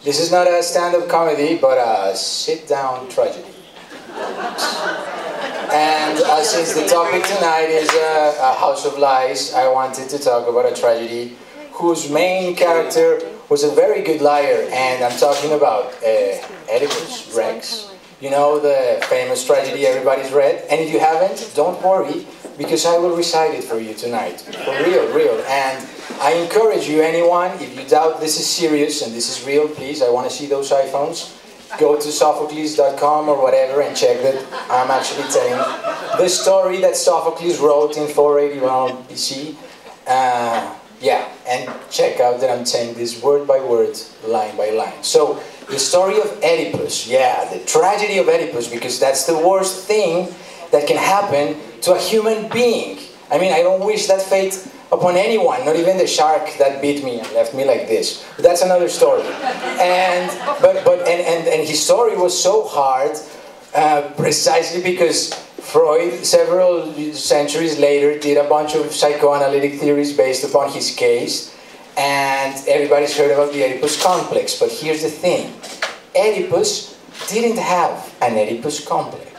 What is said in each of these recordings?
This is not a stand-up comedy, but a sit-down tragedy. And since the topic tonight is a house of lies, I wanted to talk about a tragedy whose main character was a very good liar, and I'm talking about Oedipus Rex. You know, the famous tragedy everybody's read, and if you haven't, don't worry, because I will recite it for you tonight. For real. And I encourage you, anyone, if you doubt this is serious and this is real, please, I want to see those iPhones. Go to Sophocles.com or whatever and check that I'm actually telling the story that Sophocles wrote in 481 BC. Yeah, and check out that I'm saying this word by word, line by line. So, the story of Oedipus, yeah, the tragedy of Oedipus, because that's the worst thing that can happen to a human being. I mean, I don't wish that fate upon anyone, not even the shark that bit me and left me like this. But that's another story. And his story was so hard, precisely because Freud, several centuries later, did a bunch of psychoanalytic theories based upon his case, and everybody's heard about the Oedipus complex. But here's the thing: Oedipus didn't have an Oedipus complex.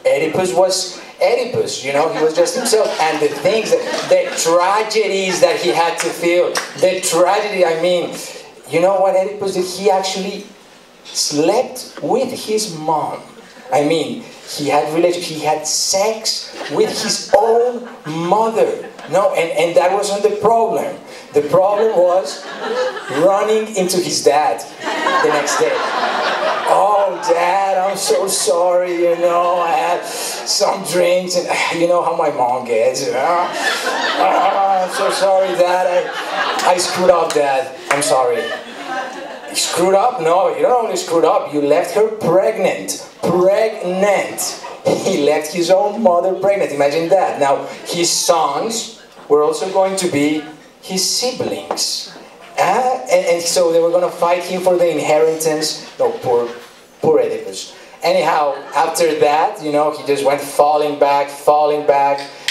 Oedipus was Oedipus, you know, he was just himself. And the things, the tragedies that he had to feel, the tragedy, I mean, you know what Oedipus did? He actually slept with his mom. I mean, he had sex with his own mother. No, and that wasn't the problem. The problem was running into his dad the next day. Oh, Dad, I'm so sorry, you know, I had some drinks, and you know how my mom gets, you know? I'm so sorry, Dad, I screwed up, Dad, I'm sorry. You screwed up? No, you don't only screwed up, you left her pregnant. He left his own mother pregnant, imagine that. Now, his sons were also going to be his siblings. And so they were going to fight him for the inheritance. No, poor Oedipus. Anyhow, after that, you know, he just went falling back,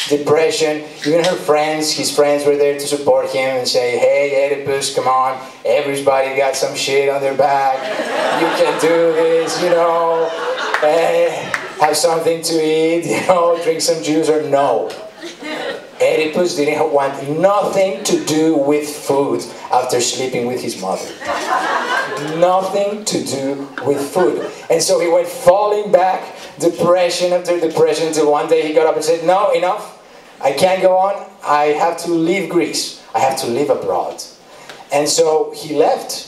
depression. Even his friends were there to support him and say, hey, Oedipus, come on, everybody got some shit on their back. You can do this, you know. Have something to eat, you know, drink some juice, or no. Oedipus didn't want nothing to do with food after sleeping with his mother. Nothing to do with food. And so he went falling back, depression after depression, until one day he got up and said, no, enough. I can't go on. I have to leave Greece. I have to live abroad. And so he left.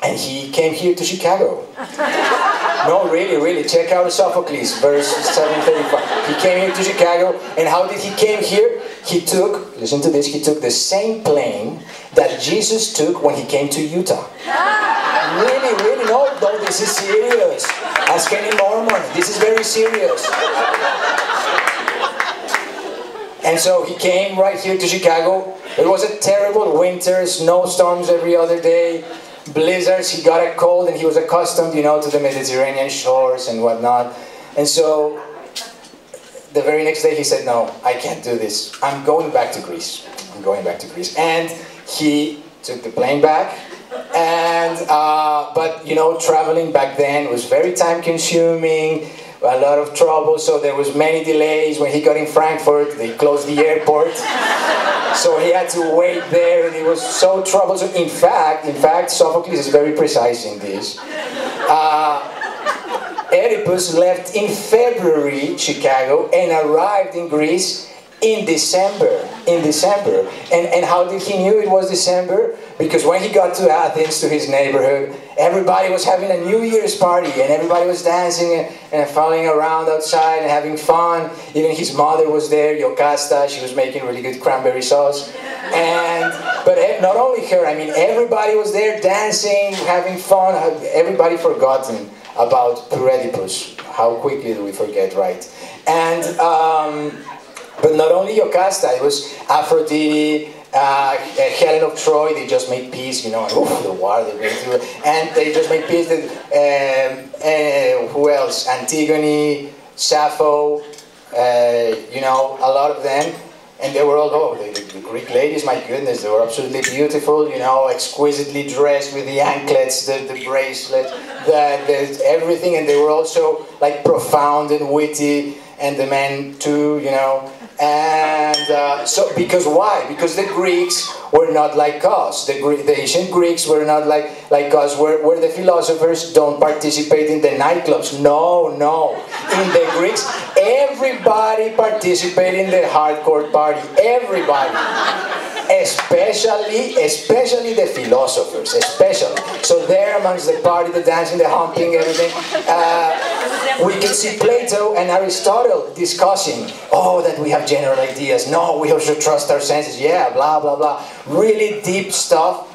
And he came here to Chicago. No, really, check out Sophocles, verse 735. He came here to Chicago, and how did he came here? He took, listen to this, he took the same plane that Jesus took when he came to Utah. Really, no, this is serious. Ask any Mormon, this is very serious. And so he came right here to Chicago. It was a terrible winter, snowstorms every other day. Blizzards, he got a cold, and he was accustomed, you know, to the Mediterranean shores and whatnot. And so, the very next day he said, no, I can't do this. I'm going back to Greece. And he took the plane back, and, but, you know, traveling back then was very time-consuming, a lot of trouble, so there was many delays. When he got in Frankfurt, they closed the airport. So he had to wait there, and it was so troublesome. In fact, Sophocles is very precise in this. Oedipus left in February, Chicago, and arrived in Greece in December. And how did he knew it was December? Because when he got to Athens, to his neighborhood, everybody was having a New Year's party, and everybody was dancing and falling around outside and having fun. Even his mother was there, Yocasta. She was making really good cranberry sauce. But not only her, I mean, everybody was there dancing, having fun. Everybody forgotten about Oedipus. How quickly do we forget, right? And but not only Yocasta, it was Aphrodite, Helen of Troy. They just made peace, you know, and the war they went through, and they just made peace. Who else? Antigone, Sappho, you know, a lot of them, and they were all the Greek ladies, my goodness, they were absolutely beautiful, you know, exquisitely dressed with the anklets, the bracelet, everything, and they were also like profound and witty, and the men too, you know. And so, because why? Because the Greeks were not like us. The ancient Greeks were not like us, where the philosophers don't participate in the nightclubs. No, no. In the Greeks, everybody participated in the hardcore party. Everybody. Especially the philosophers, especially. So there amongst the party, the dancing, the humping, everything, we can see Plato and Aristotle discussing, oh, that we have general ideas, no, we should trust our senses, yeah, blah, blah, blah. Really deep stuff,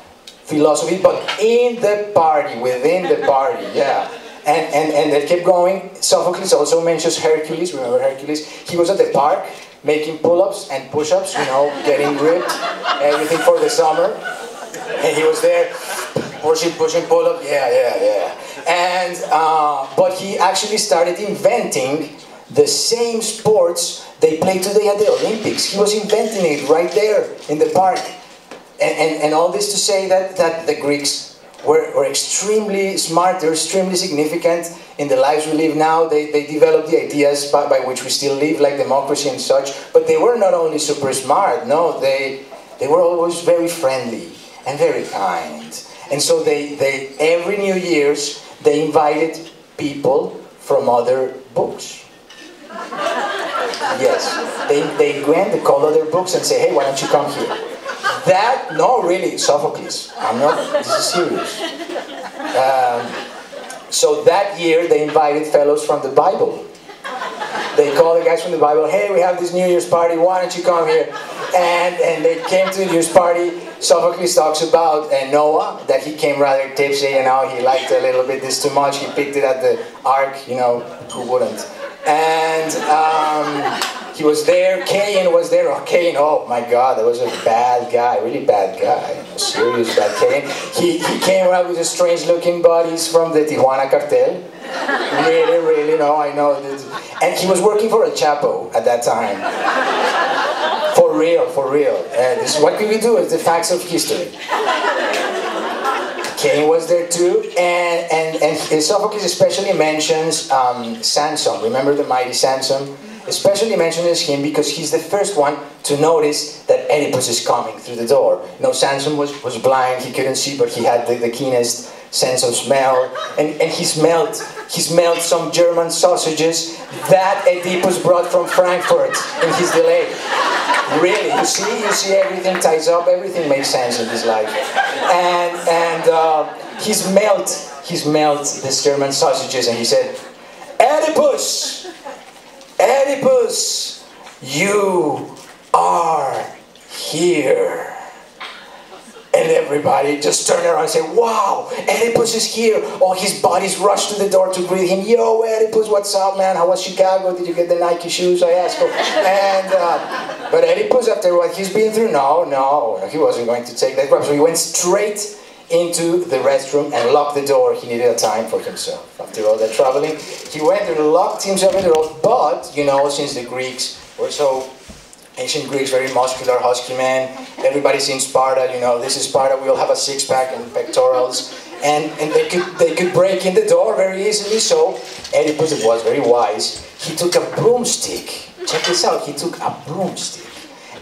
philosophy, but in the party, within the party, yeah. And they kept going. Sophocles also mentions Hercules, remember Hercules? He was at the park, making pull-ups and push-ups, you know, getting ripped, everything for the summer. And he was there, pushing pull-up, yeah. And, but he actually started inventing the same sports they play today at the Olympics. He was inventing it right there in the park. And all this to say that the Greeks were extremely smart, they're extremely significant in the lives we live now. They developed the ideas by which we still live, like democracy and such, but they were not only super smart, no, they were always very friendly and very kind. And so they every New Year's, they invited people from other books. Yes, they went, they called other books and say, hey, why don't you come here? No, really, Sophocles. This is serious. So that year they invited fellows from the Bible. They called the guys from the Bible, hey, we have this New Year's party, why don't you come here? And they came to the New Year's party. Sophocles talks about Noah, that he came rather tipsy, you know, he liked a little bit this too much, he picked it at the ark, you know, who wouldn't? And he was there, Cain was there. Oh, Cain, oh my God, that was a bad guy, really bad guy, serious bad Cain. He came around with a strange looking buddies from the Tijuana cartel. Really, no, I know. And he was working for El Chapo at that time. For real. This is what can we do? It's the facts of history. Cain was there too, and Sophocles especially mentions Samson. Remember the mighty Samson? Especially mentions him because he's the first one to notice that Oedipus is coming through the door. You know, Samson was blind, he couldn't see, but he had the keenest sense of smell, and he smelled some German sausages that Oedipus brought from Frankfurt in his delay. Really, you see everything ties up, everything makes sense in this life. And he smelled the German sausages, and he said, Oedipus, you are here. And everybody just turned around and said, wow, Oedipus is here. All his buddies rushed to the door to greet him. Yo, Oedipus, what's up, man? How was Chicago? Did you get the Nike shoes? I asked him. And, but Oedipus, after what he's been through, no, he wasn't going to take that grab. So he went straight into the restroom and locked the door. He needed a time for himself. After all that traveling, he went and locked himself in the door. But, you know, since the Greeks were so, ancient Greeks, very muscular, husky men, everybody's in Sparta, you know, this is Sparta, we all have a six-pack and pectorals, and they could break in the door very easily. So Oedipus was very wise. He took a broomstick, check this out, he took a broomstick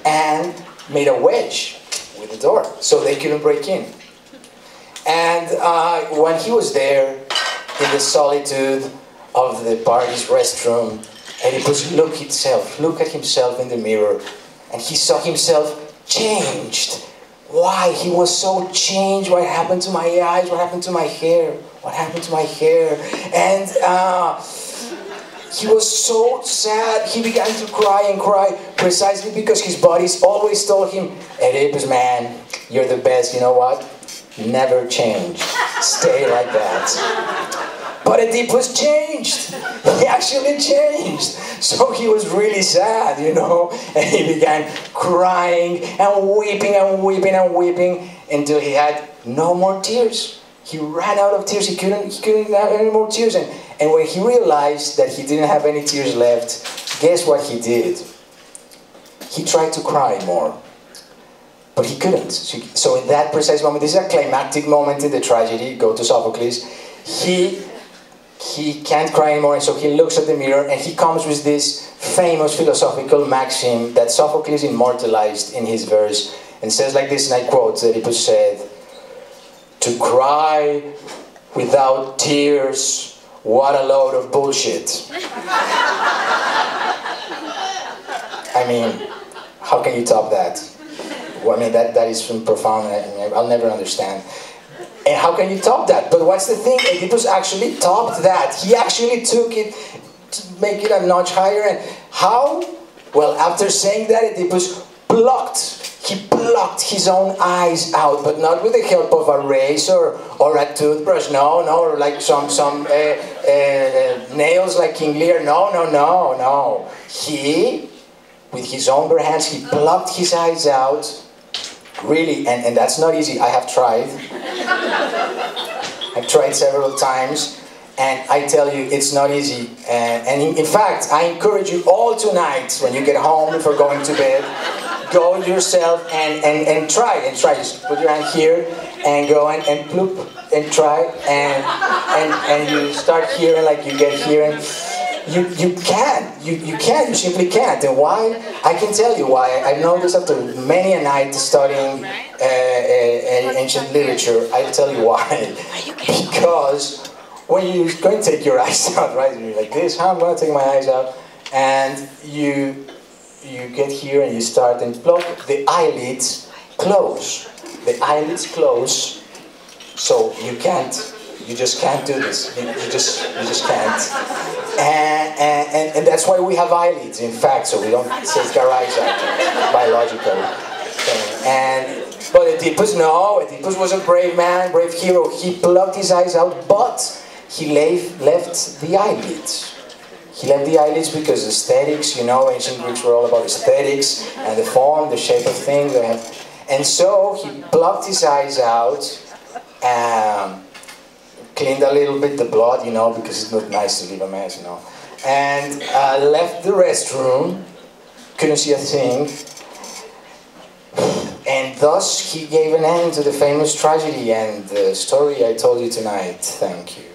and made a wedge with the door so they couldn't break in. And when he was there in the solitude of the party's restroom, Oedipus looked at himself in the mirror, and he saw himself changed. Why? He was so changed. What happened to my eyes? What happened to my hair? What happened to my hair? And he was so sad. He began to cry and cry, precisely because his buddies always told him, Oedipus, man, you're the best. You know what? Never change. Stay like that. But Oedipus changed. He actually changed. So he was really sad, you know. And he began crying and weeping and weeping and weeping until he had no more tears. He ran out of tears. He couldn't have any more tears. And when he realized that he didn't have any tears left, guess what he did? He tried to cry more. but he couldn't. So in that precise moment, this is a climactic moment in the tragedy, go to Sophocles, he can't cry anymore, and so he looks at the mirror and he comes with this famous philosophical maxim that Sophocles immortalized in his verse, and says like this, and I quote, Oedipus said, "To cry without tears, what a load of bullshit." I mean, how can you top that? Well, I mean, that is profound. I mean, I'll never understand. And how can you top that? But what's the thing? Oedipus actually topped that. He actually took it to make it a notch higher. And how? Well, after saying that, Oedipus He plucked his own eyes out, but not with the help of a razor or a toothbrush. No, like some nails like King Lear. No. He, with his own bare hands, he plucked his eyes out. Really, and that's not easy. I have tried. I've tried several times, and I tell you, it's not easy. And in fact, I encourage you all tonight, when you get home before going to bed, go yourself and try. Just put your hand here and go and ploop and try, and you start here, and like you get here, and you simply can't. And why? I can tell you why. I know this after many a night studying ancient literature. I'll tell you why. Because when you're going to take your eyes out, right? You're like this, I'm going to take my eyes out, and you get here and you start and plop, the eyelids close. The eyelids close, so you just can't do this. You just can't. And that's why we have eyelids, in fact, so we don't take our eyes out, biological thing. But Oedipus, no, Oedipus was a brave man, brave hero. He plucked his eyes out, but he left the eyelids. He left the eyelids because aesthetics, ancient Greeks were all about aesthetics and the form, the shape of things. And so he plucked his eyes out, cleaned a little bit the blood, because it's not nice to leave a mess, and left the restroom, couldn't see a thing, and thus he gave an end to the famous tragedy and the story I told you tonight. Thank you.